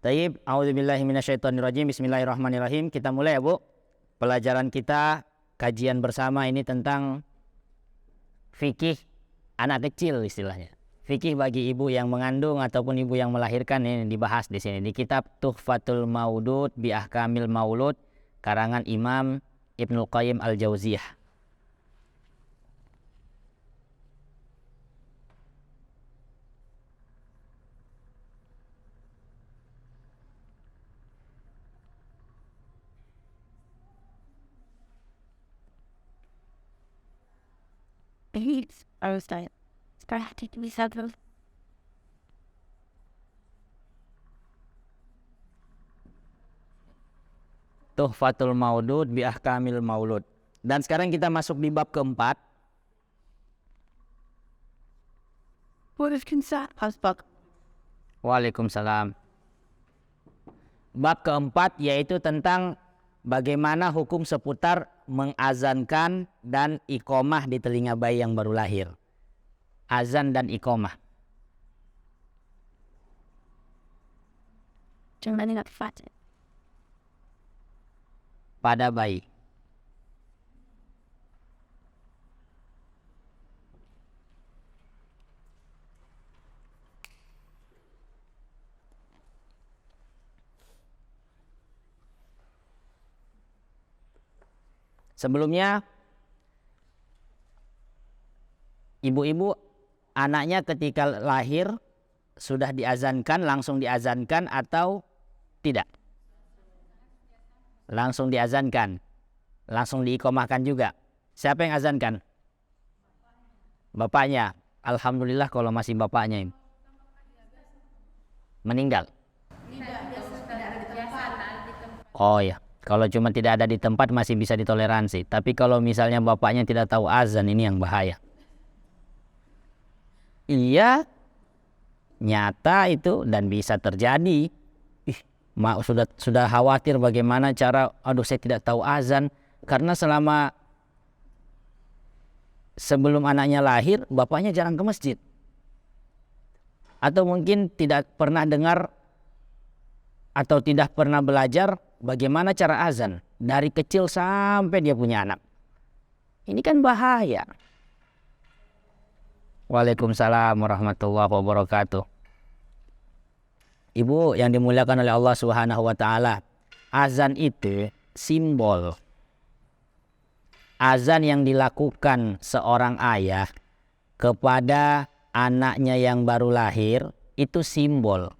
Taib, a'udzubillahi minasyaitonirrajim. Bismillahirrahmanirrahim. Kita mulai ya, Bu. Pelajaran kita, kajian bersama ini tentang fikih anak kecil istilahnya. Fikih bagi ibu yang mengandung ataupun ibu yang melahirkan ini dibahas di sini di kitab Tuhfatul Maudud bi Ahkamil Maulud karangan Imam Ibnul Qayyim Al-Jauziyah. Tuhfatul Maudud bi Ahkamil Maulud. Dan sekarang kita masuk di bab keempat. Waalaikumsalam. Bab keempat yaitu tentang bagaimana hukum seputar mengazankan dan iqomah di telinga bayi yang baru lahir. Azan dan iqomah. Pada bayi. Sebelumnya, ibu-ibu anaknya ketika lahir sudah diazankan, langsung diazankan atau tidak? Langsung diazankan, langsung diiqomahkan juga. Siapa yang azankan? Bapaknya. Alhamdulillah kalau masih bapaknya ini. Meninggal. Oh ya. Kalau cuma tidak ada di tempat masih bisa ditoleransi. Tapi kalau misalnya bapaknya tidak tahu azan, ini yang bahaya. Iya, nyata itu dan bisa terjadi. Sudah khawatir bagaimana cara, saya tidak tahu azan. Karena sebelum anaknya lahir, bapaknya jarang ke masjid. Atau mungkin tidak pernah dengar atau tidak pernah belajar bagaimana cara azan dari kecil sampai dia punya anak. Ini kan bahaya. Waalaikumsalam warahmatullahi wabarakatuh. Ibu yang dimuliakan oleh Allah Subhanahu wa taala, azan itu simbol. Azan yang dilakukan seorang ayah kepada anaknya yang baru lahir itu simbol.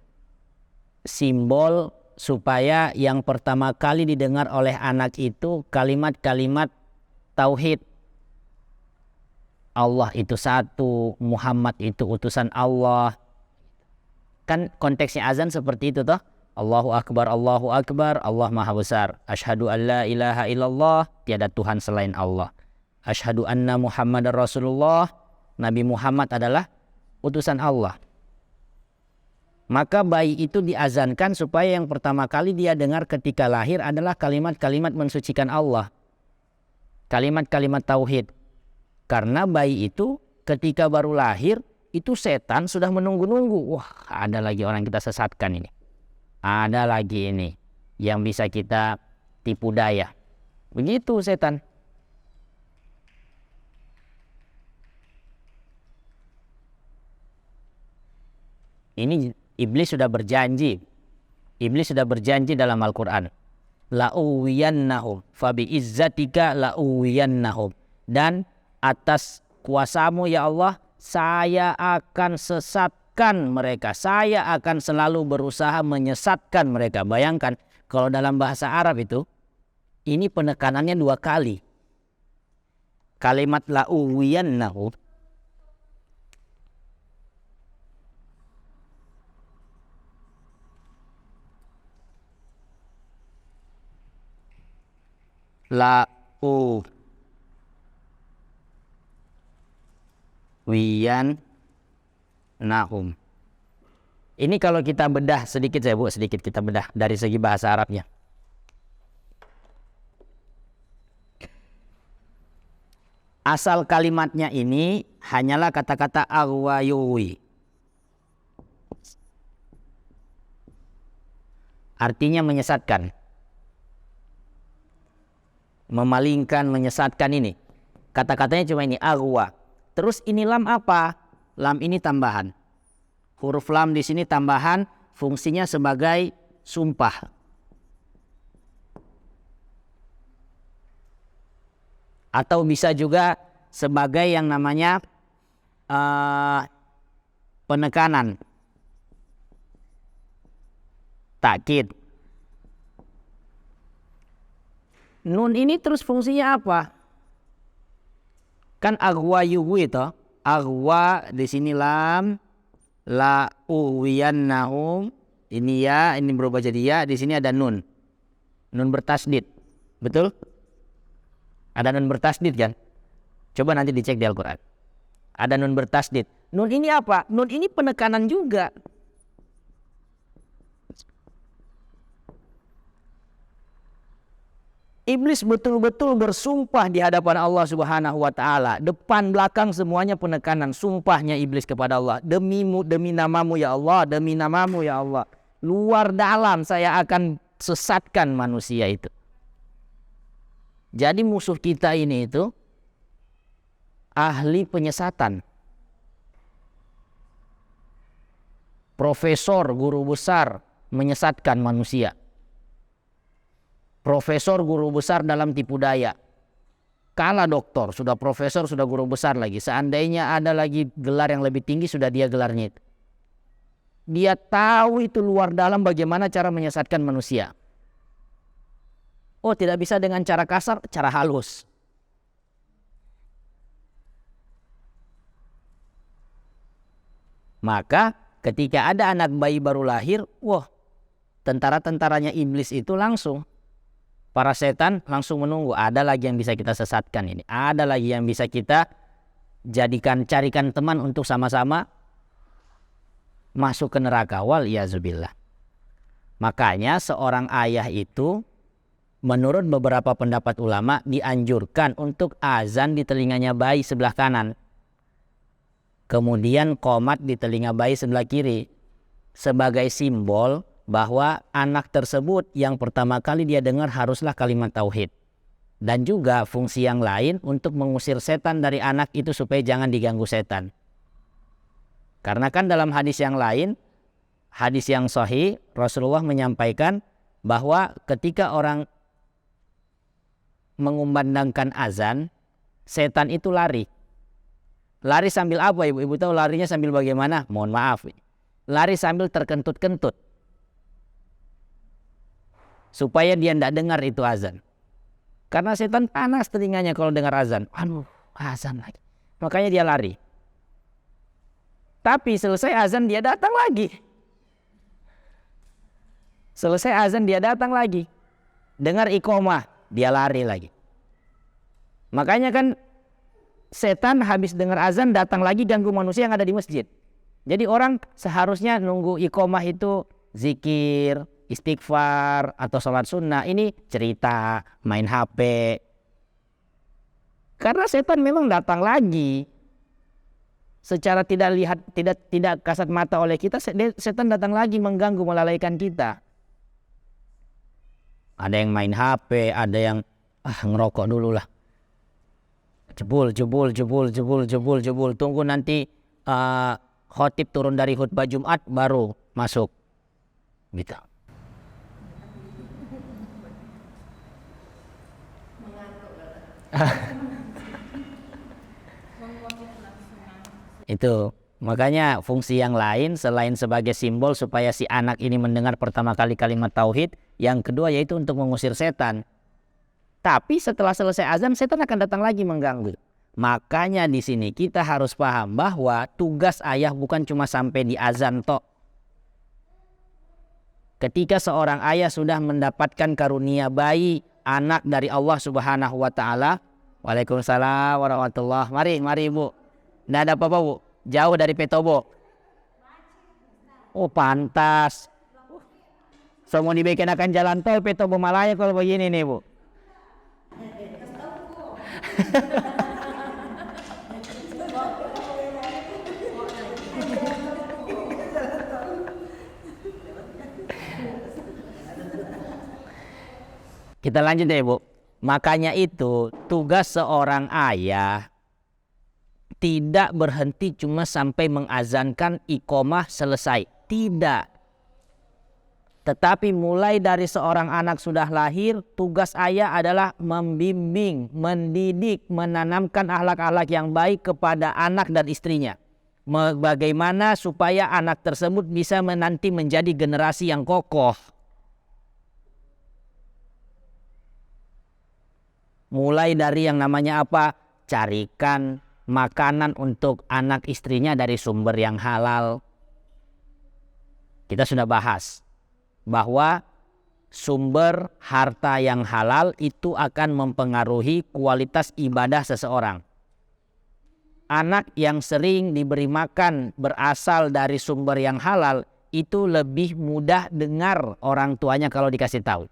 Simbol supaya yang pertama kali didengar oleh anak itu kalimat-kalimat tauhid. Allah itu satu, Muhammad itu utusan Allah. Kan konteksnya azan seperti itu toh. Allahu Akbar, Allah Maha Besar. Asyhadu an la ilaha illallah, tiada Tuhan selain Allah. Asyhadu anna Muhammadar Rasulullah, Nabi Muhammad adalah utusan Allah. Maka bayi itu diazankan supaya yang pertama kali dia dengar ketika lahir adalah kalimat-kalimat mensucikan Allah. Kalimat-kalimat tauhid. Karena bayi itu ketika baru lahir, itu setan sudah menunggu-nunggu. Wah, ada lagi orang kita sesatkan ini. Ada lagi ini yang bisa kita tipu daya. Begitu setan. Ini Iblis sudah berjanji. Iblis sudah berjanji dalam Al-Quran. La'uwiyannahum fabi izzatika la'uwiyannahum. Dan atas kuasamu ya Allah, saya akan sesatkan mereka. Saya akan selalu berusaha menyesatkan mereka. Bayangkan kalau dalam bahasa Arab itu, ini penekanannya 2 kali. Kalimat la'uwiyannahum. La'uwiyannahum. Ini kalau kita bedah sedikit sedikit kita bedah dari segi bahasa Arabnya. Asal kalimatnya ini hanyalah kata-kata aghwayuwi. artinya menyesatkan, memalingkan, menyesatkan. Ini kata-katanya cuma ini, aghwa. Terus ini lam apa? Lam ini tambahan. Huruf lam di sini tambahan, fungsinya sebagai sumpah. Atau bisa juga sebagai yang namanya penekanan, takkid. Nun ini terus fungsinya apa? Kan aghwa yughwi itu, aghwa di sini lam, la uwiyannahum, ini ya, ini berubah jadi ya, di sini ada nun. Nun bertasdid. Betul? Ada nun bertasdid kan? Coba nanti dicek di Al-Qur'an. Ada nun bertasdid. Nun ini apa? Nun ini penekanan juga. Iblis betul-betul bersumpah di hadapan Allah Subhanahu wa taala. Depan belakang semuanya penekanan, sumpahnya iblis kepada Allah. Demimu, demi namamu ya Allah, demi namamu ya Allah. Luar dalam saya akan sesatkan manusia itu. Jadi musuh kita ini itu ahli penyesatan. Profesor, guru besar menyesatkan manusia. Profesor, guru besar dalam tipu daya. Kalah doktor, sudah profesor, sudah guru besar lagi. Seandainya ada lagi gelar yang lebih tinggi, sudah dia gelarnya itu. Dia tahu itu luar dalam bagaimana cara menyesatkan manusia. Oh, tidak bisa dengan cara kasar, cara halus. Maka ketika ada anak bayi baru lahir, wah, tentara-tentaranya iblis itu langsung, para setan langsung menunggu. Ada lagi yang bisa kita sesatkan ini. Ada lagi yang bisa kita carikan teman untuk sama-sama masuk ke neraka. Wal-iyazubillah. Makanya seorang ayah itu, menurut beberapa pendapat ulama, dianjurkan untuk azan di telinganya bayi sebelah kanan. Kemudian qomat di telinga bayi sebelah kiri. Sebagai simbol bahwa anak tersebut yang pertama kali dia dengar haruslah kalimat tauhid. Dan juga fungsi yang lain untuk mengusir setan dari anak itu supaya jangan diganggu setan. Karena kan dalam hadis yang lain, hadis yang sahih, Rasulullah menyampaikan bahwa ketika orang mengumandangkan azan, setan itu lari. Lari sambil apa ibu? Ibu tahu larinya sambil bagaimana? Mohon maaf. Lari sambil terkentut-kentut. Supaya dia tidak dengar itu azan. Karena setan panas telinganya kalau dengar azan. Aduh, azan lagi. Makanya dia lari. Tapi selesai azan dia datang lagi. Selesai azan dia datang lagi. Dengar iqomah, dia lari lagi. Makanya kan setan habis dengar azan datang lagi ganggu manusia yang ada di masjid. Jadi orang seharusnya nunggu iqomah itu zikir, istighfar atau sholat sunnah. Ini cerita, main HP. Karena setan memang datang lagi. Secara tidak kasat mata oleh kita, setan datang lagi mengganggu, melalaikan kita. Ada yang main HP, ada yang ngerokok dulu lah. Jebul. Tunggu nanti khotib turun dari khutbah Jumat baru masuk. Gitu. Itu makanya fungsi yang lain selain sebagai simbol supaya si anak ini mendengar pertama kali kalimat tauhid, yang kedua yaitu untuk mengusir setan. Tapi setelah selesai azan setan akan datang lagi mengganggu. Makanya di sini kita harus paham bahwa tugas ayah bukan cuma sampai di azan tok. Ketika seorang ayah sudah mendapatkan karunia bayi, anak dari Allah Subhanahu wa taala. Waalaikumsalam warahmatullahi. Mari Ibu. Nggak ada apa-apa Bu, jauh dari Petobo. Oh pantas. So mau dibikinkan jalan tol Petobo Malaya kalau begini nih Bu. Kita lanjut ya Bu. Makanya itu tugas seorang ayah tidak berhenti cuma sampai mengazankan iqomah selesai. Tidak. Tetapi mulai dari seorang anak sudah lahir, tugas ayah adalah membimbing, mendidik, menanamkan akhlak-akhlak yang baik kepada anak dan istrinya. Bagaimana supaya anak tersebut bisa nanti menjadi generasi yang kokoh. Mulai dari yang namanya apa? Carikan makanan untuk anak istrinya dari sumber yang halal. Kita sudah bahas bahwa sumber harta yang halal itu akan mempengaruhi kualitas ibadah seseorang. Anak yang sering diberi makan berasal dari sumber yang halal itu lebih mudah dengar orang tuanya kalau dikasih tahu.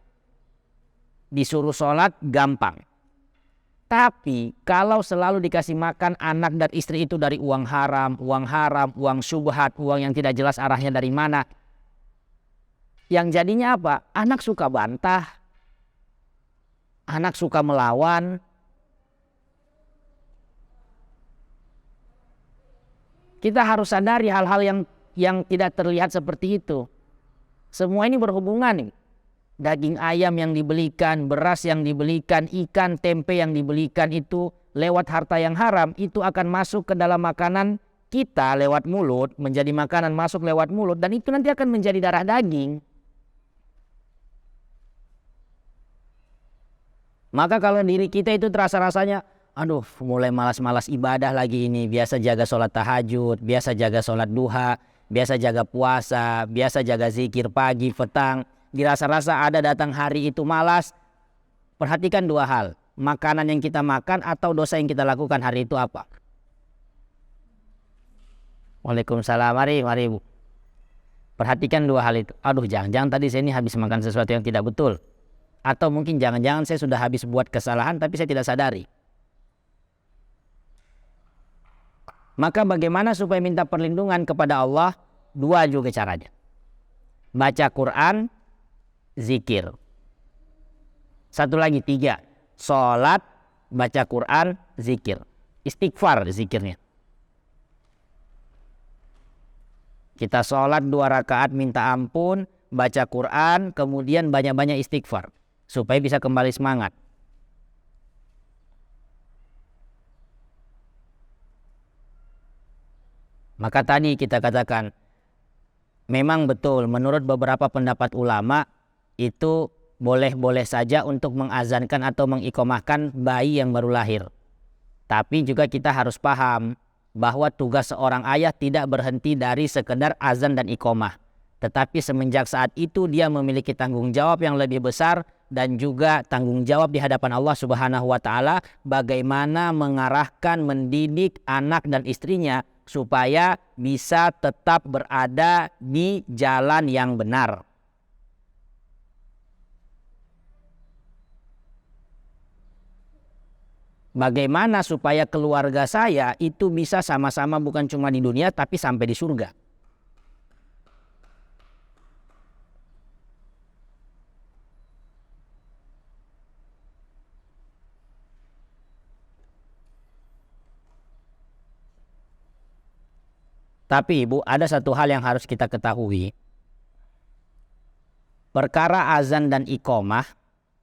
Disuruh sholat gampang. Tapi kalau selalu dikasih makan anak dan istri itu dari uang haram, uang syubhat, uang yang tidak jelas arahnya dari mana. Yang jadinya apa? Anak suka bantah. Anak suka melawan. Kita harus sadari hal-hal yang tidak terlihat seperti itu. Semua ini berhubungan nih. Daging ayam yang dibelikan, beras yang dibelikan, ikan, tempe yang dibelikan itu lewat harta yang haram, itu akan masuk ke dalam makanan kita lewat mulut, menjadi makanan masuk lewat mulut, dan itu nanti akan menjadi darah daging. Maka kalau diri kita itu terasa rasanya, aduh mulai malas-malas ibadah lagi ini, biasa jaga sholat tahajud, biasa jaga sholat duha, biasa jaga puasa, biasa jaga zikir pagi, petang, dirasa-rasa ada datang hari itu malas. Perhatikan dua hal, makanan yang kita makan atau dosa yang kita lakukan hari itu apa? Waalaikumsalam, mari Bu. Perhatikan dua hal itu. Aduh jangan-jangan tadi saya ini habis makan sesuatu yang tidak betul. Atau mungkin jangan-jangan saya sudah habis buat kesalahan tapi saya tidak sadari. Maka bagaimana supaya minta perlindungan kepada Allah? Dua juga caranya. Baca Quran, zikir. Satu lagi, tiga. Sholat, baca Quran, zikir. Istighfar zikirnya. Kita sholat 2 rakaat minta ampun, baca Quran, kemudian banyak-banyak istighfar. Supaya bisa kembali semangat. Maka tadi kita katakan, memang betul menurut beberapa pendapat ulama itu boleh-boleh saja untuk mengazankan atau mengiqomahkan bayi yang baru lahir. Tapi juga kita harus paham bahwa tugas seorang ayah tidak berhenti dari sekedar azan dan iqomah. Tetapi semenjak saat itu dia memiliki tanggung jawab yang lebih besar dan juga tanggung jawab di hadapan Allah Subhanahu wa taala bagaimana mengarahkan, mendidik anak dan istrinya supaya bisa tetap berada di jalan yang benar. Bagaimana supaya keluarga saya itu bisa sama-sama bukan cuma di dunia tapi sampai di surga. Tapi Ibu, ada satu hal yang harus kita ketahui. Perkara azan dan iqomah,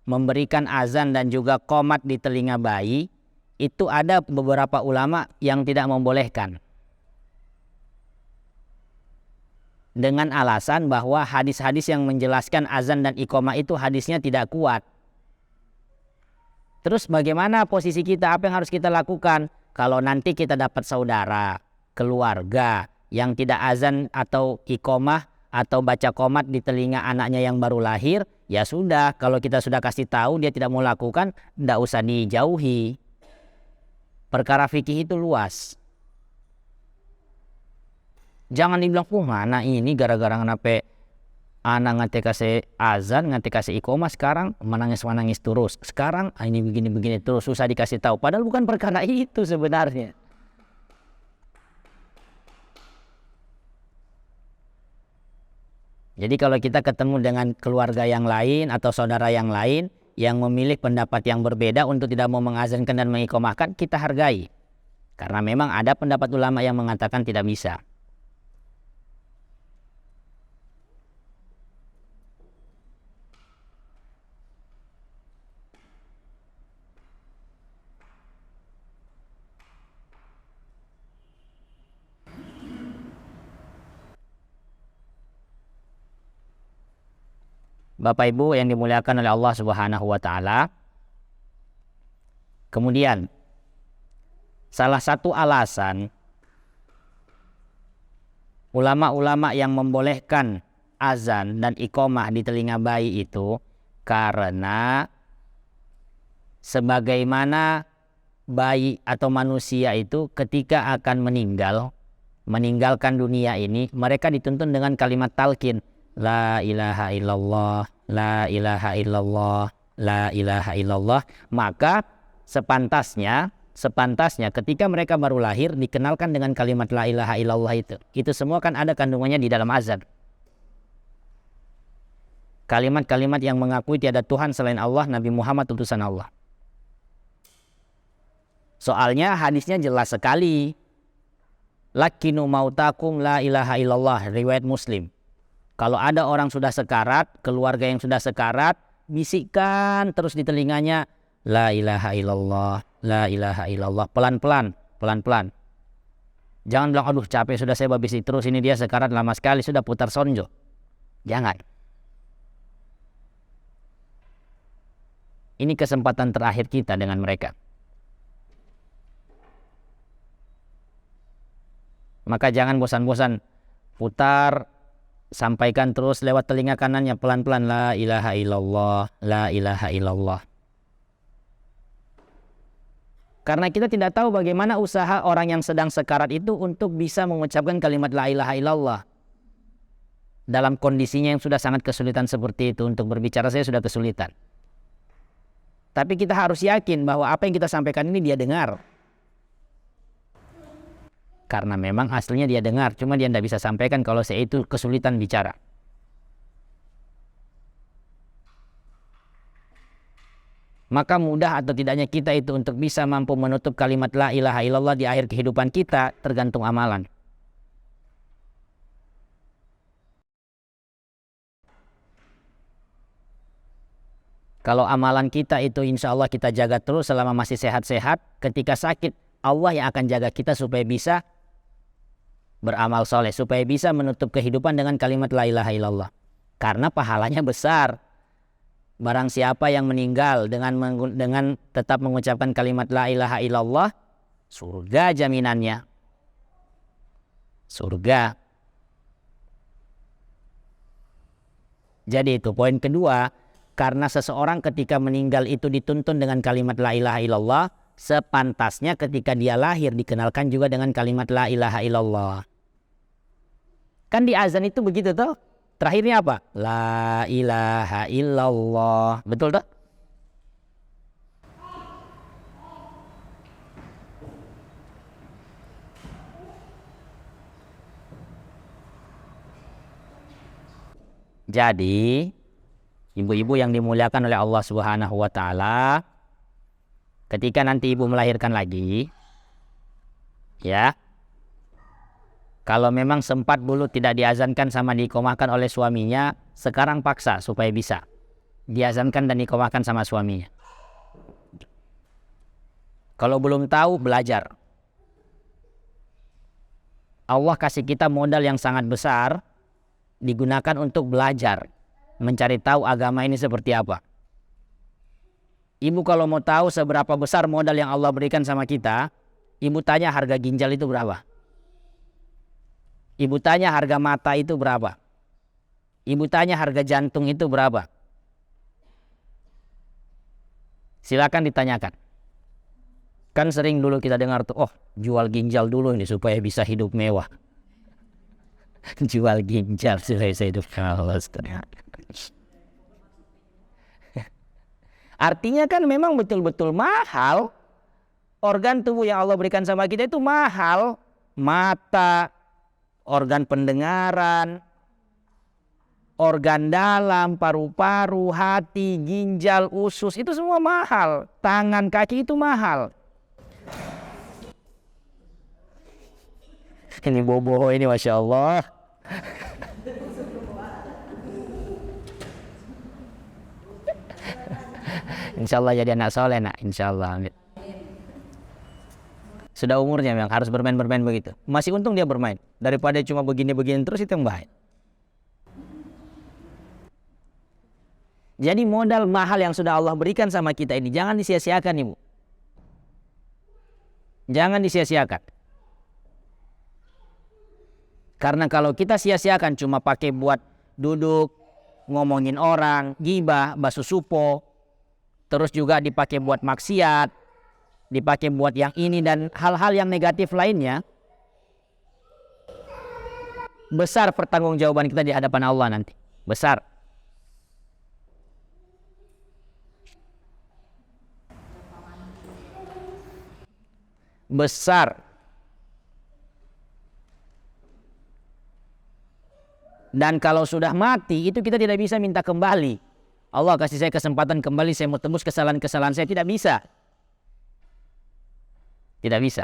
memberikan azan dan juga qomat di telinga bayi, itu ada beberapa ulama yang tidak membolehkan. Dengan alasan bahwa hadis-hadis yang menjelaskan azan dan iqomah itu hadisnya tidak kuat. Terus bagaimana posisi kita, apa yang harus kita lakukan? Kalau nanti kita dapat saudara, keluarga yang tidak azan atau iqomah atau baca qomat di telinga anaknya yang baru lahir, ya sudah, kalau kita sudah kasih tahu dia tidak mau lakukan, tidak usah dijauhi. Perkara fikih itu luas. Jangan dibilang, mana ini gara-gara kenapa anak ngate kasih azan, ngate kasih iqomah sekarang menangis terus. Sekarang ini begini-begini terus, susah dikasih tahu. Padahal bukan perkara itu sebenarnya. Jadi kalau kita ketemu dengan keluarga yang lain atau saudara yang lain yang memilih pendapat yang berbeda untuk tidak mau mengazankan dan mengiqamahkan, kita hargai. Karena memang ada pendapat ulama yang mengatakan tidak bisa. Bapak Ibu yang dimuliakan oleh Allah Subhanahu wa taala. Kemudian salah satu alasan ulama-ulama yang membolehkan azan dan iqamah di telinga bayi itu karena sebagaimana bayi atau manusia itu ketika akan meninggalkan dunia ini, mereka dituntun dengan kalimat talqin. La ilaha illallah, la ilaha illallah, la ilaha illallah. Maka sepantasnya ketika mereka baru lahir dikenalkan dengan kalimat la ilaha illallah itu. Itu semua kan ada kandungannya di dalam azan. Kalimat-kalimat yang mengakui tiada Tuhan selain Allah, Nabi Muhammad utusan Allah. Soalnya hadisnya jelas sekali. Lakinu mautakum la ilaha illallah, riwayat Muslim. Kalau ada orang sudah sekarat, keluarga yang sudah sekarat, bisikkan terus di telinganya, la ilaha illallah, la ilaha illallah. Pelan-pelan, pelan-pelan. Jangan bilang, aduh capek sudah saya babisi terus, ini dia sekarat lama sekali, sudah putar sonjo. Jangan. Ini kesempatan terakhir kita dengan mereka. Maka jangan bosan-bosan, putar, sampaikan terus lewat telinga kanannya pelan-pelan, la ilaha illallah, la ilaha illallah. Karena kita tidak tahu bagaimana usaha orang yang sedang sekarat itu untuk bisa mengucapkan kalimat la ilaha illallah. Dalam kondisinya yang sudah sangat kesulitan seperti itu, untuk berbicara saya sudah kesulitan. Tapi kita harus yakin bahwa apa yang kita sampaikan ini dia dengar. Karena memang aslinya dia dengar, cuma dia tidak bisa sampaikan kalau saya itu kesulitan bicara. Maka mudah atau tidaknya kita itu untuk bisa mampu menutup kalimat la ilaha illallah di akhir kehidupan kita tergantung amalan. Kalau amalan kita itu insya Allah kita jaga terus selama masih sehat-sehat, ketika sakit Allah yang akan jaga kita supaya bisa beramal soleh, supaya bisa menutup kehidupan dengan kalimat la ilaha illallah. Karena pahalanya besar. Barang siapa yang meninggal dengan tetap mengucapkan kalimat la ilaha illallah, surga jaminannya. Surga. Jadi itu poin kedua, karena seseorang ketika meninggal itu dituntun dengan kalimat la ilaha illallah, sepantasnya ketika dia lahir dikenalkan juga dengan kalimat la ilaha illallah. Kan di azan itu begitu toh? Terakhirnya apa? La ilaha illallah. Betul toh? Jadi, ibu-ibu yang dimuliakan oleh Allah Subhanahu wa taala, ketika nanti ibu melahirkan lagi, ya, kalau memang sempat dulu tidak diazankan sama diiqamahkan oleh suaminya, sekarang paksa supaya bisa diazankan dan diiqamahkan sama suaminya. Kalau belum tahu, belajar. Allah kasih kita modal yang sangat besar, digunakan untuk belajar, mencari tahu agama ini seperti apa. Ibu kalau mau tahu seberapa besar modal yang Allah berikan sama kita, ibu tanya harga ginjal itu berapa. Ibu tanya harga mata itu berapa. Ibu tanya harga jantung itu berapa. Silakan ditanyakan. Kan sering dulu kita dengar tuh, oh jual ginjal dulu ini supaya bisa hidup mewah. Jual ginjal supaya bisa hidup mewah. Artinya kan memang betul-betul mahal. Organ tubuh yang Allah berikan sama kita itu mahal. Mata, organ pendengaran, organ dalam, paru-paru, hati, ginjal, usus, itu semua mahal. Tangan, kaki itu mahal. Ini bobo ini, Masya Allah. Insya Allah jadi anak soleh, nak. Insya Allah. Sudah umurnya memang harus bermain-bermain begitu. Masih untung dia bermain. Daripada cuma begini-begini terus, itu yang bahaya. Jadi modal mahal yang sudah Allah berikan sama kita ini jangan disia-siakan, Ibu. Jangan disia-siakan. Karena kalau kita sia-siakan cuma pakai buat duduk, ngomongin orang, gibah, basuh supo, terus juga dipakai buat maksiat, dipakai buat yang ini dan hal-hal yang negatif lainnya, besar pertanggungjawaban kita di hadapan Allah nanti. Besar. Besar. Dan kalau sudah mati itu kita tidak bisa minta kembali. Allah kasih saya kesempatan kembali, saya mau tembus kesalahan-kesalahan saya, tidak bisa. Tidak bisa.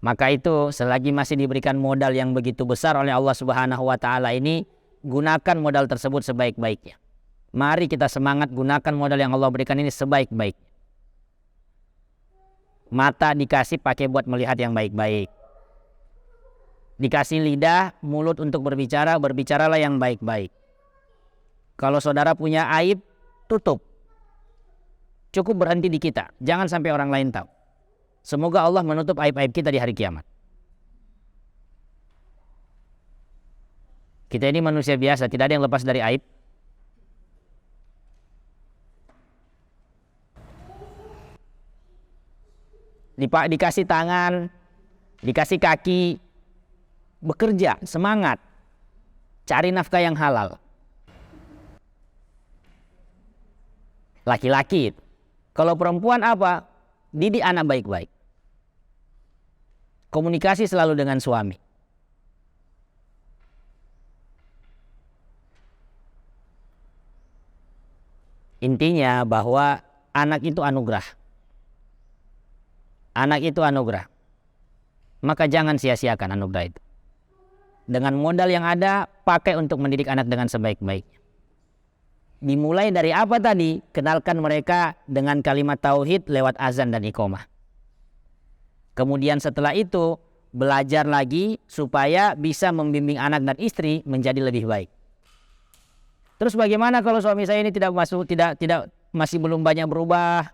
Maka itu selagi masih diberikan modal yang begitu besar oleh Allah Subhanahu wa taala ini, gunakan modal tersebut sebaik-baiknya. Mari kita semangat gunakan modal yang Allah berikan ini sebaik-baiknya. Mata dikasih pakai buat melihat yang baik-baik. Dikasih lidah, mulut untuk berbicara, berbicaralah yang baik-baik. Kalau saudara punya aib, tutup. Cukup berhenti di kita, jangan sampai orang lain tahu. Semoga Allah menutup aib-aib kita di hari kiamat. Kita ini manusia biasa, tidak ada yang lepas dari aib. Dikasih tangan, dikasih kaki, bekerja, semangat, cari nafkah yang halal. Laki-laki. Kalau perempuan apa? Didik anak baik-baik. Komunikasi selalu dengan suami. Intinya bahwa anak itu anugerah. Anak itu anugerah. Maka jangan sia-siakan anugerah itu. Dengan modal yang ada, pakai untuk mendidik anak dengan sebaik-baiknya. Dimulai dari apa tadi? Kenalkan mereka dengan kalimat tauhid lewat azan dan iqamah. Kemudian setelah itu, belajar lagi supaya bisa membimbing anak dan istri menjadi lebih baik. Terus bagaimana kalau suami saya ini tidak masih belum banyak berubah?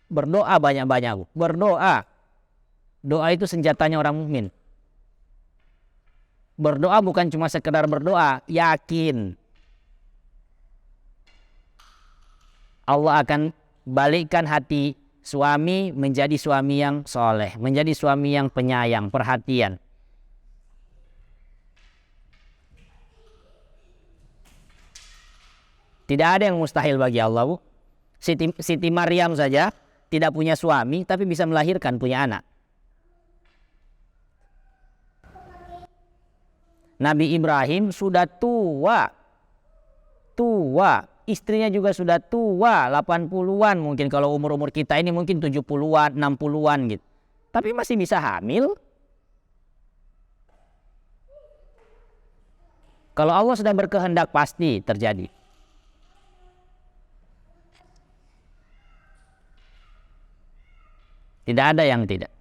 Berdoa banyak-banyak, Bu. Berdoa. Doa itu senjatanya orang mukmin. Berdoa bukan cuma sekedar berdoa, yakin Allah akan balikkan hati suami menjadi suami yang soleh, menjadi suami yang penyayang, perhatian. Tidak ada yang mustahil bagi Allah, Bu. Siti Maryam saja tidak punya suami tapi bisa melahirkan, punya anak. Nabi Ibrahim sudah tua. Istrinya juga sudah tua, 80-an mungkin, kalau umur-umur kita ini mungkin 70-an, 60-an gitu. Tapi masih bisa hamil. Kalau Allah sudah berkehendak pasti terjadi. Tidak ada yang tidak.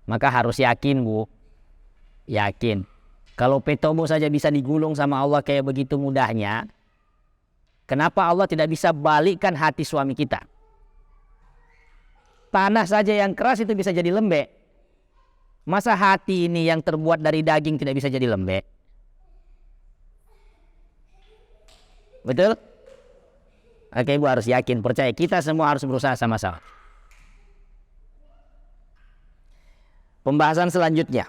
Maka harus yakin, Bu. Yakin. Kalau petobo saja bisa digulung sama Allah kayak begitu mudahnya, kenapa Allah tidak bisa balikkan hati suami kita? Tanah saja yang keras itu bisa jadi lembek. Masa hati ini yang terbuat dari daging tidak bisa jadi lembek? Betul? Oke, Ibu harus yakin, percaya. Kita semua harus berusaha sama-sama. Pembahasan selanjutnya.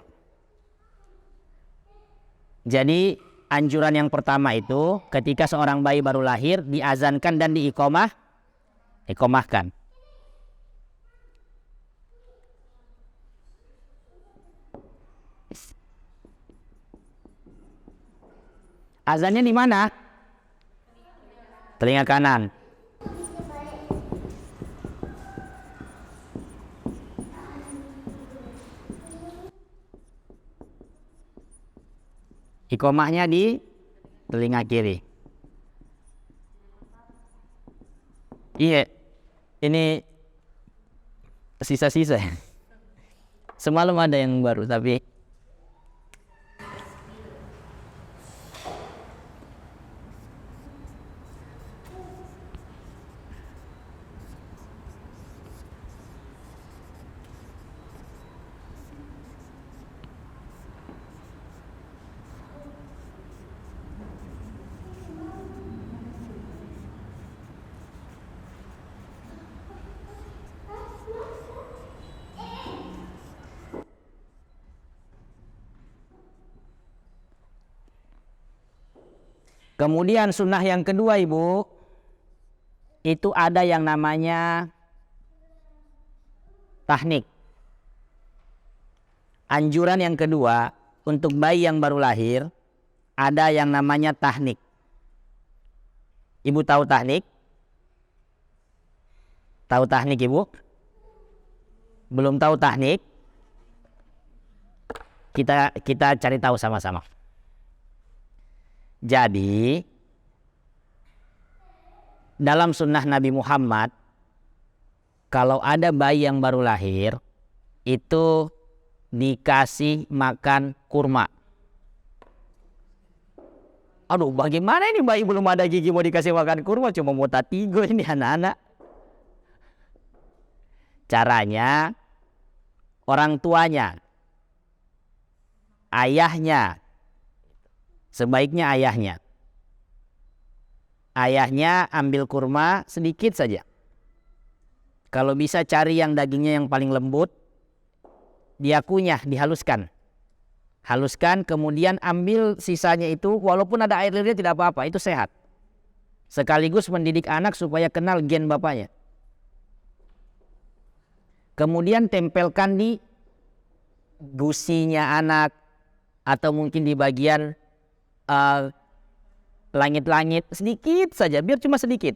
Jadi anjuran yang pertama itu ketika seorang bayi baru lahir diazankan dan diiqamahkan. Azannya di mana? Telinga kanan. Iqomahnya di telinga kiri. Iya, ini sisa-sisa. Semalam ada yang baru, tapi kemudian sunnah yang kedua, Ibu, itu ada yang namanya tahnik. Anjuran yang kedua untuk bayi yang baru lahir ada yang namanya tahnik. Ibu tahu tahnik? Tahu tahnik, Ibu? Belum tahu tahnik? Kita cari tahu sama-sama. Jadi dalam sunnah Nabi Muhammad, kalau ada bayi yang baru lahir itu dikasih makan kurma. Aduh, bagaimana ini bayi belum ada gigi mau dikasih makan kurma, cuma mau tatigo ini anak-anak. Caranya orang tuanya, ayahnya, sebaiknya ayahnya ambil kurma sedikit saja. Kalau bisa cari yang dagingnya yang paling lembut, dia kunyah, dihaluskan. Haluskan, kemudian ambil sisanya itu, walaupun ada air liurnya tidak apa-apa, itu sehat. Sekaligus mendidik anak supaya kenal gen bapaknya. Kemudian tempelkan di gusinya anak, atau mungkin di bagian langit-langit, sedikit saja, biar cuma sedikit.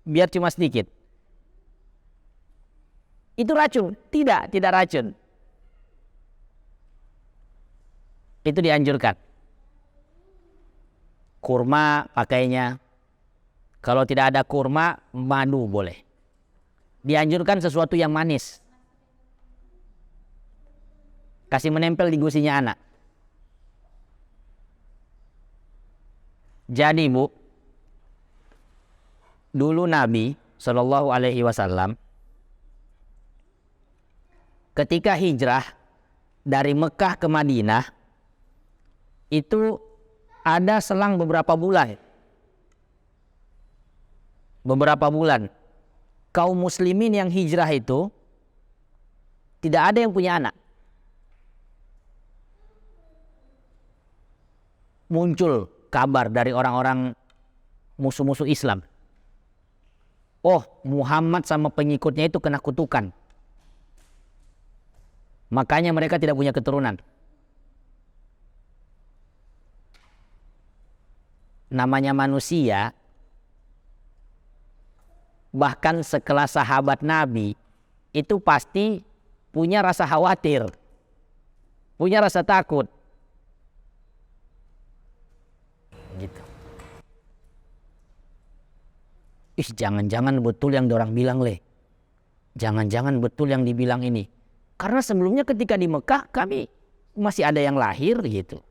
Biar cuma sedikit. Itu racun? Tidak racun. Itu dianjurkan. Kurma pakainya. Kalau tidak ada kurma, madu boleh. Dianjurkan sesuatu yang manis. Kasih menempel di gusinya anak. Jadi, Bu, dulu Nabi Shallallahu Alaihi Wasallam ketika hijrah dari Mekah ke Madinah itu ada selang beberapa bulan. Kaum muslimin yang hijrah itu tidak ada yang punya anak. Muncul kabar dari orang-orang musuh-musuh Islam. Oh, Muhammad sama pengikutnya itu kena kutukan. Makanya mereka tidak punya keturunan. Namanya manusia, bahkan sekelas sahabat Nabi, itu pasti punya rasa khawatir, punya rasa takut. Gitu. Jangan-jangan betul yang orang bilang, jangan-jangan betul yang dibilang ini. Karena sebelumnya ketika di Mekah kami masih ada yang lahir gitu.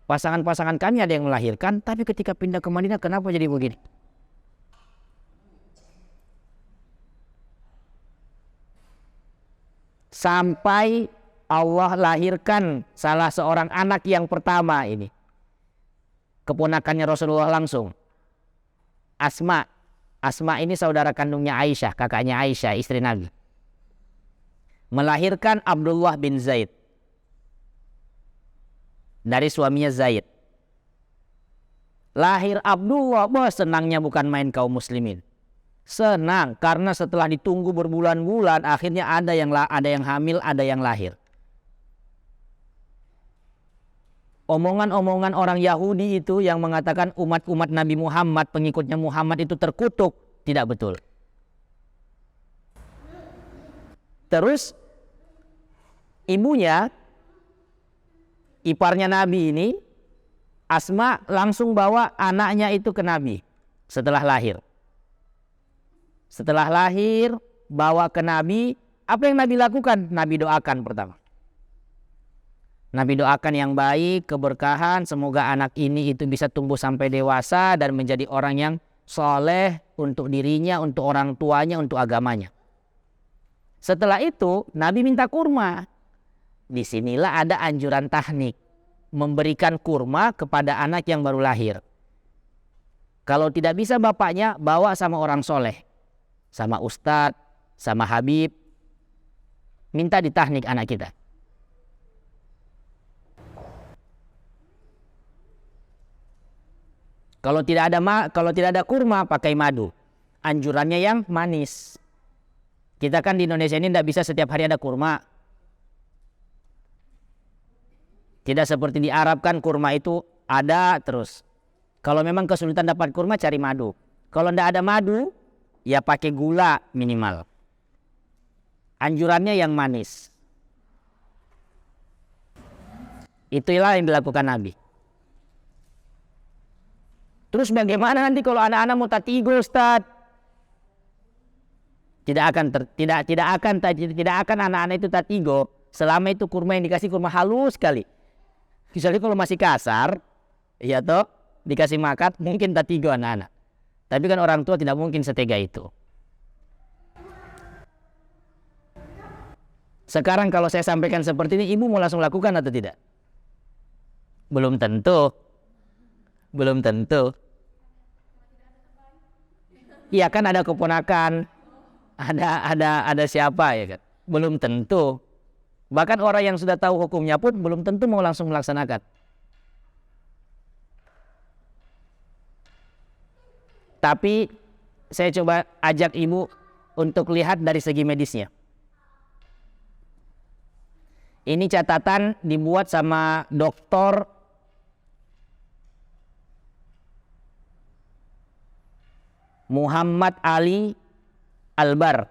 Pasangan-pasangan kami ada yang melahirkan, tapi ketika pindah ke Madinah kenapa jadi begini? Sampai Allah lahirkan salah seorang anak yang pertama ini. Keponakannya Rasulullah langsung. Asma ini saudara kandungnya Aisyah, kakaknya Aisyah, istri Nabi. Melahirkan Abdullah bin Zaid dari suaminya Zaid. Lahir Abdullah, senangnya bukan main kaum muslimin. Senang karena setelah ditunggu berbulan-bulan akhirnya ada yang hamil, ada yang lahir. Omongan-omongan orang Yahudi itu yang mengatakan umat-umat Nabi Muhammad, pengikutnya Muhammad itu terkutuk, tidak betul. Terus ibunya, iparnya Nabi ini, Asma, langsung bawa anaknya itu ke Nabi setelah lahir. Setelah lahir, bawa ke Nabi. Apa yang Nabi lakukan? Nabi doakan pertama. Nabi doakan yang baik, keberkahan, semoga anak ini itu bisa tumbuh sampai dewasa dan menjadi orang yang soleh untuk dirinya, untuk orang tuanya, untuk agamanya. Setelah itu, Nabi minta kurma. Disinilah ada anjuran tahnik, memberikan kurma kepada anak yang baru lahir. Kalau tidak bisa bapaknya, bawa sama orang soleh, sama ustadz, sama habib, minta ditahnik anak kita. Kalau tidak ada kurma, pakai madu. Anjurannya yang manis. Kita kan di Indonesia ini tidak bisa setiap hari ada kurma. Tidak seperti di Arab kan kurma itu ada terus. Kalau memang kesulitan dapat kurma, cari madu. Kalau tidak ada madu, ya pakai gula minimal. Anjurannya yang manis. Itulah yang dilakukan Nabi. Terus bagaimana nanti kalau anak-anak mau tatigo, Ustaz? Tidak akan anak-anak itu tatigo selama itu kurma yang dikasih kurma halus sekali. Misalnya kalau masih kasar, ya toh, dikasih makan mungkin tatigo anak-anak. Tapi kan orang tua tidak mungkin setega itu. Sekarang kalau saya sampaikan seperti ini, ibu mau langsung lakukan atau tidak? Belum tentu. Belum tentu. Iya kan ada keponakan, ada siapa ya kan? Belum tentu. Bahkan orang yang sudah tahu hukumnya pun belum tentu mau langsung melaksanakan. Tapi saya coba ajak ibu untuk lihat dari segi medisnya. Ini catatan dibuat sama Dr. Muhammad Ali Albar.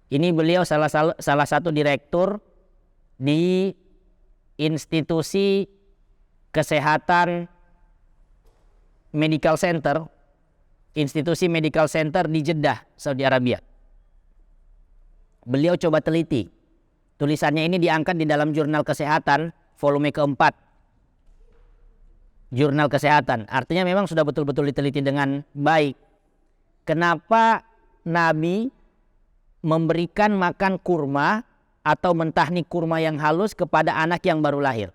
Ini beliau salah satu direktur di institusi kesehatan medical center, institusi medical center di Jeddah, Saudi Arabia. Beliau coba teliti. Tulisannya ini diangkat di dalam jurnal kesehatan volume keempat. Jurnal kesehatan, artinya memang sudah betul-betul diteliti dengan baik. Kenapa Nabi memberikan makan kurma atau mentahnik kurma yang halus kepada anak yang baru lahir?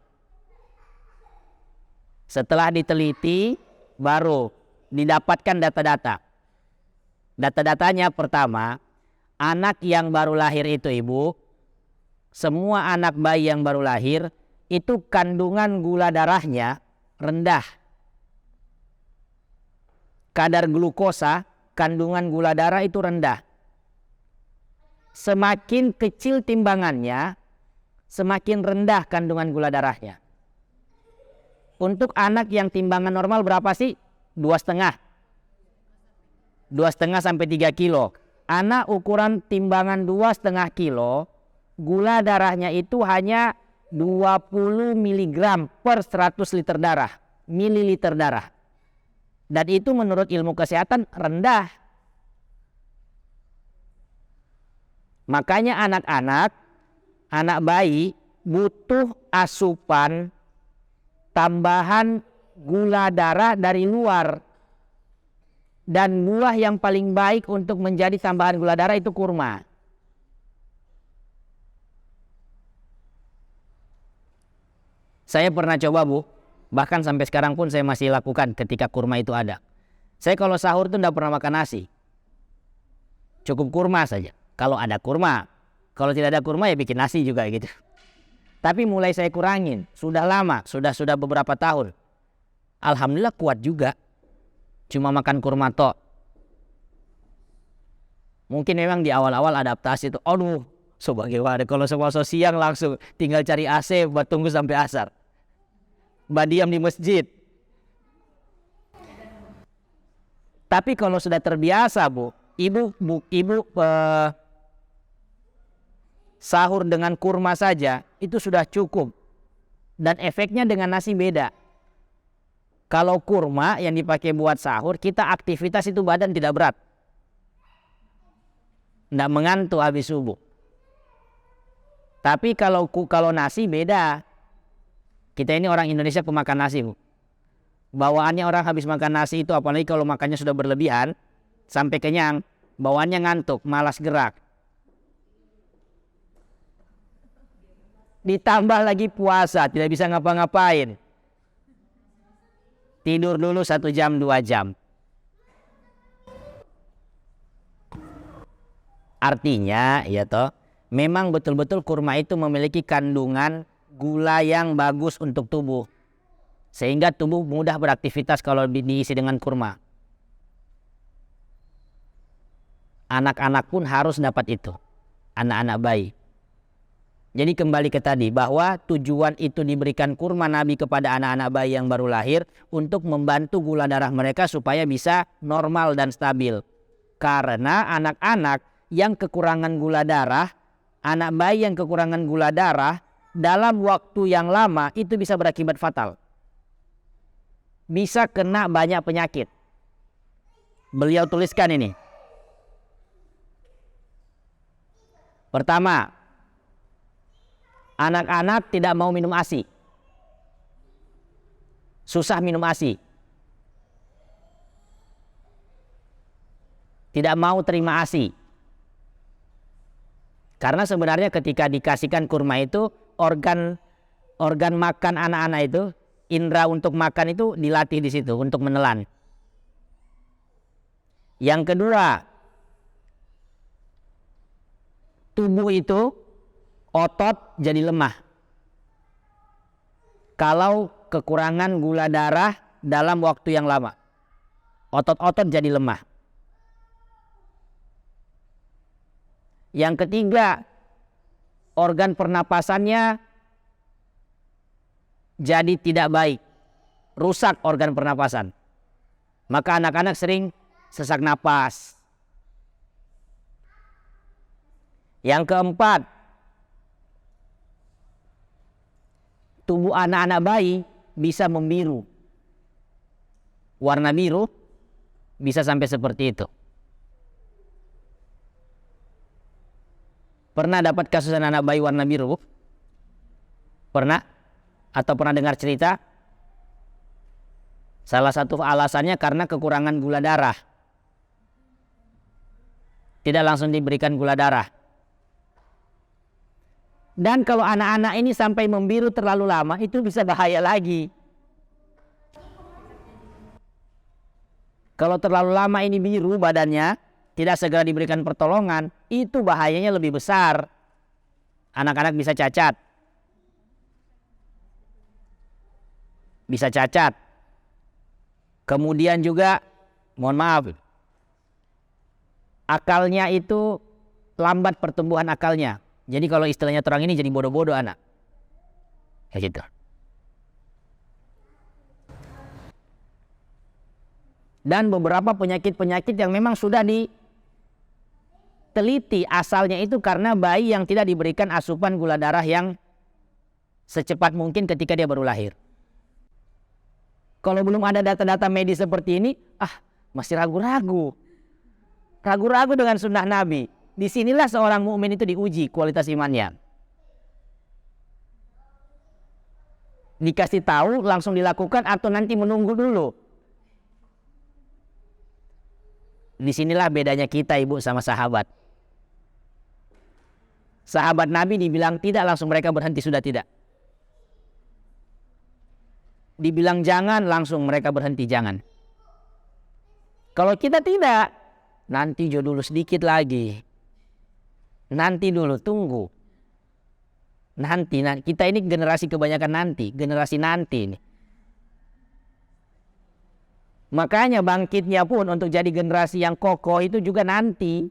Setelah diteliti, baru didapatkan data-data. Data-datanya pertama, anak yang baru lahir itu ibu, semua anak bayi yang baru lahir, itu kandungan gula darahnya rendah. Kadar glukosa, kandungan gula darah itu rendah. Semakin kecil timbangannya, semakin rendah kandungan gula darahnya. Untuk anak yang timbangan normal berapa sih? 2,5. 2,5 sampai 3 kilo. Anak ukuran timbangan 2,5 kilo, gula darahnya itu hanya 20 mg per 100 liter darah, mililiter darah. Dan itu menurut ilmu kesehatan rendah. Makanya anak bayi butuh asupan tambahan gula darah dari luar. Dan buah yang paling baik untuk menjadi tambahan gula darah itu kurma. Saya pernah coba bu, bahkan sampai sekarang pun saya masih lakukan ketika kurma itu ada. Saya kalau sahur tuh tidak pernah makan nasi. Cukup kurma saja. Kalau ada kurma, kalau tidak ada kurma ya bikin nasi juga gitu. Tapi mulai saya kurangin, sudah lama, sudah beberapa tahun. Alhamdulillah kuat juga. Cuma makan kurma tok. Mungkin memang di awal-awal adaptasi itu, aduh, sebagaimana kalau semua siang langsung tinggal cari AC buat tunggu sampai asar. badiam di masjid. Tapi kalau sudah terbiasa ibu sahur dengan kurma saja itu sudah cukup, dan efeknya dengan nasi beda. Kalau kurma yang dipakai buat sahur, kita aktivitas itu badan tidak berat, tidak mengantuk habis subuh. Tapi kalau nasi beda. Kita ini orang Indonesia pemakan nasi, Bu. Bawaannya orang habis makan nasi itu, apalagi kalau makannya sudah berlebihan sampai kenyang, bawaannya ngantuk, malas gerak. Ditambah lagi puasa, tidak bisa ngapa-ngapain. Tidur dulu 1 jam 2 jam. Artinya ya toh, memang betul-betul kurma itu memiliki kandungan gula yang bagus untuk tubuh, sehingga tubuh mudah beraktivitas kalau diisi dengan kurma. Anak-anak pun harus dapat itu, anak-anak bayi. Jadi kembali ke tadi, bahwa tujuan itu diberikan kurma Nabi kepada anak-anak bayi yang baru lahir untuk membantu gula darah mereka supaya bisa normal dan stabil. Karena anak-anak yang kekurangan gula darah, anak bayi yang kekurangan gula darah dalam waktu yang lama itu bisa berakibat fatal. Bisa kena banyak penyakit. Beliau tuliskan ini. Pertama, anak-anak tidak mau minum ASI. Susah minum ASI. Tidak mau terima ASI. Karena sebenarnya ketika dikasihkan kurma itu, organ makan anak-anak itu, indera untuk makan itu dilatih di situ untuk menelan. Yang kedua, tubuh itu otot jadi lemah kalau kekurangan gula darah dalam waktu yang lama. Otot-otot jadi lemah. Yang ketiga, organ pernapasannya jadi tidak baik, rusak organ pernapasan. Maka anak-anak sering sesak napas. Yang keempat, tubuh anak-anak bayi bisa membiru. Warna biru bisa sampai seperti itu. Pernah dapat kasus anak bayi warna biru? Pernah? Atau pernah dengar cerita? Salah satu alasannya karena kekurangan gula darah. Tidak langsung diberikan gula darah. Dan kalau anak-anak ini sampai membiru terlalu lama, itu bisa bahaya lagi. Kalau terlalu lama ini biru badannya, tidak segera diberikan pertolongan, itu bahayanya lebih besar. Anak-anak bisa cacat. Bisa cacat. Kemudian juga, mohon maaf, akalnya itu lambat pertumbuhan akalnya. Jadi kalau istilahnya terang ini jadi bodoh-bodoh anak. Kayak gitu. Dan beberapa penyakit-penyakit yang memang sudah diteliti asalnya itu karena bayi yang tidak diberikan asupan gula darah yang secepat mungkin ketika dia baru lahir. Kalau belum ada data-data medis seperti ini, masih ragu-ragu. Ragu-ragu dengan sunnah Nabi. Disinilah seorang mukmin itu diuji kualitas imannya. Dikasih tahu langsung dilakukan atau nanti menunggu dulu. Disinilah bedanya kita ibu sama sahabat. Sahabat Nabi dibilang tidak, langsung mereka berhenti sudah tidak. Dibilang jangan, langsung mereka berhenti jangan. Kalau kita tidak, nanti dulu sedikit lagi. Nanti dulu, tunggu. Nanti kita ini generasi kebanyakan nanti, generasi nanti ini. Makanya bangkitnya pun untuk jadi generasi yang kokoh itu juga nanti.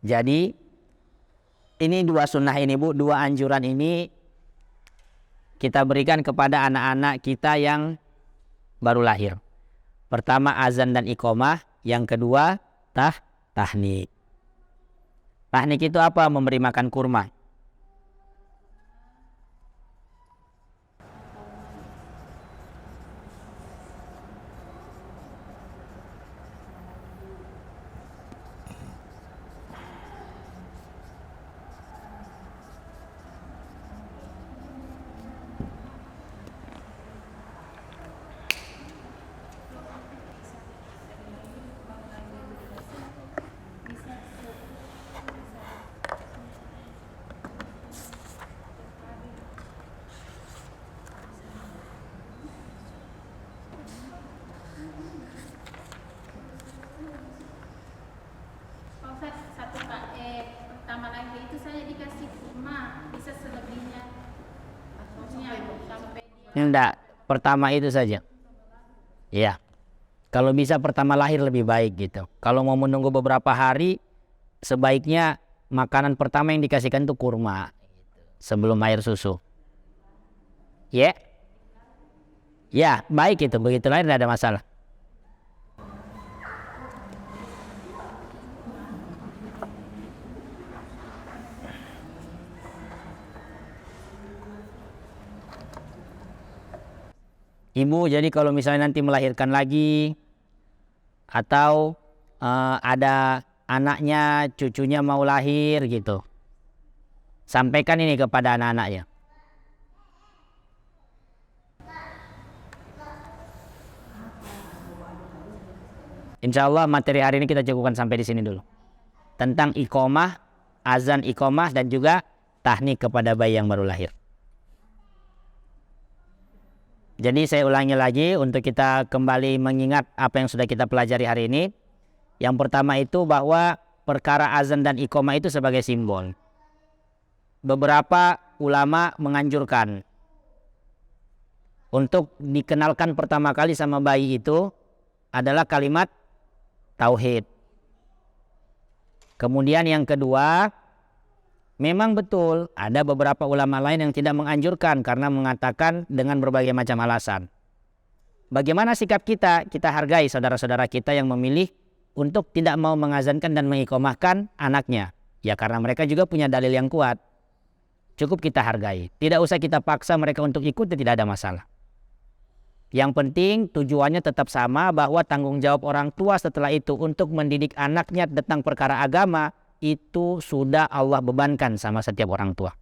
Jadi ini dua sunnah ini Bu, dua anjuran ini kita berikan kepada anak-anak kita yang baru lahir. Pertama azan dan iqomah, yang kedua tahnik. Tahnik itu apa? Memberi makan kurma. Pertama lagi itu saya dikasih kurma, bisa selebihnya sampai Enggak, pertama itu saja. Ya, kalau bisa pertama lahir lebih baik gitu. Kalau mau menunggu beberapa hari, sebaiknya makanan pertama yang dikasihkan itu kurma sebelum air susu. Ya, ya baik itu, begitu lahir tidak ada masalah. Ibu, jadi kalau misalnya nanti melahirkan lagi atau ada anaknya, cucunya mau lahir gitu, sampaikan ini kepada anak-anaknya. Insya Allah materi hari ini kita cukupkan sampai di sini dulu. Tentang iqomah, azan iqomah dan juga tahnik kepada bayi yang baru lahir. Jadi saya ulangi lagi untuk kita kembali mengingat apa yang sudah kita pelajari hari ini. Yang pertama itu bahwa perkara azan dan iqomah itu sebagai simbol. Beberapa ulama menganjurkan untuk dikenalkan pertama kali sama bayi itu adalah kalimat tauhid. Kemudian yang kedua, memang betul ada beberapa ulama lain yang tidak menganjurkan karena mengatakan dengan berbagai macam alasan. Bagaimana sikap kita? Kita hargai saudara-saudara kita yang memilih untuk tidak mau mengazankan dan mengiqomahkan anaknya. Ya karena mereka juga punya dalil yang kuat. Cukup kita hargai. Tidak usah kita paksa mereka untuk ikut, tidak ada masalah. Yang penting tujuannya tetap sama, bahwa tanggung jawab orang tua setelah itu untuk mendidik anaknya tentang perkara agama itu sudah Allah bebankan sama setiap orang tua.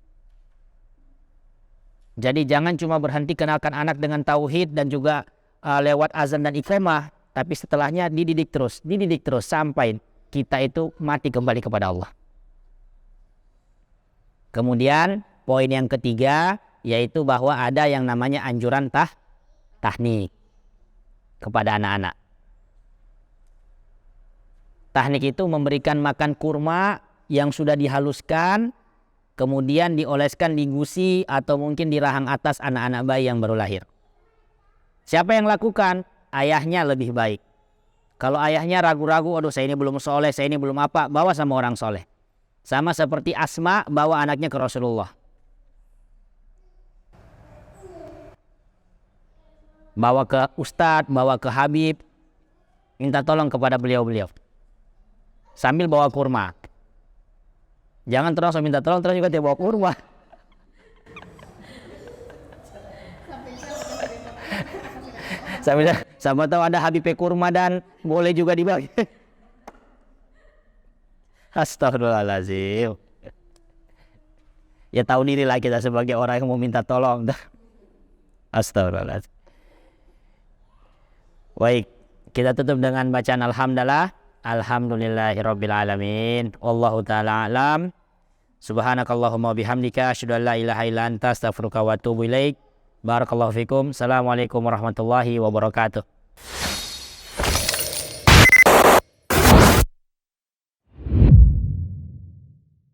Jadi jangan cuma berhenti kenalkan anak dengan tauhid dan juga lewat azan dan iqamah, tapi setelahnya dididik terus sampai kita itu mati kembali kepada Allah. Kemudian poin yang ketiga yaitu bahwa ada yang namanya anjuran tahnik kepada anak-anak. Tahnik itu memberikan makan kurma yang sudah dihaluskan, kemudian dioleskan di gusi atau mungkin di rahang atas anak-anak bayi yang baru lahir. Siapa yang lakukan? Ayahnya lebih baik. Kalau ayahnya ragu-ragu, aduh saya ini belum soleh, saya ini belum apa, bawa sama orang soleh. Sama seperti Asma bawa anaknya ke Rasulullah. Bawa ke ustadz, bawa ke habib, minta tolong kepada beliau-beliau. Sambil bawa kurma. Jangan terus minta tolong terus juga dia bawa kurma. Sama tahu ada habib kurma dan boleh juga dibagi. Astagfirullahaladzim. Ya tahu diri lah kita sebagai orang yang mau minta tolong. Astagfirullahaladzim. Baik, kita tutup dengan bacaan alhamdulillah. Alhamdulillahirabbil alamin. Wallahu taala alam. Subhanakallahumma bihamdika asyhadu an la ilaha illa anta astaghfiruka wa atubu ilaik. Barakallahu fikum. Assalamualaikum warahmatullahi wabarakatuh.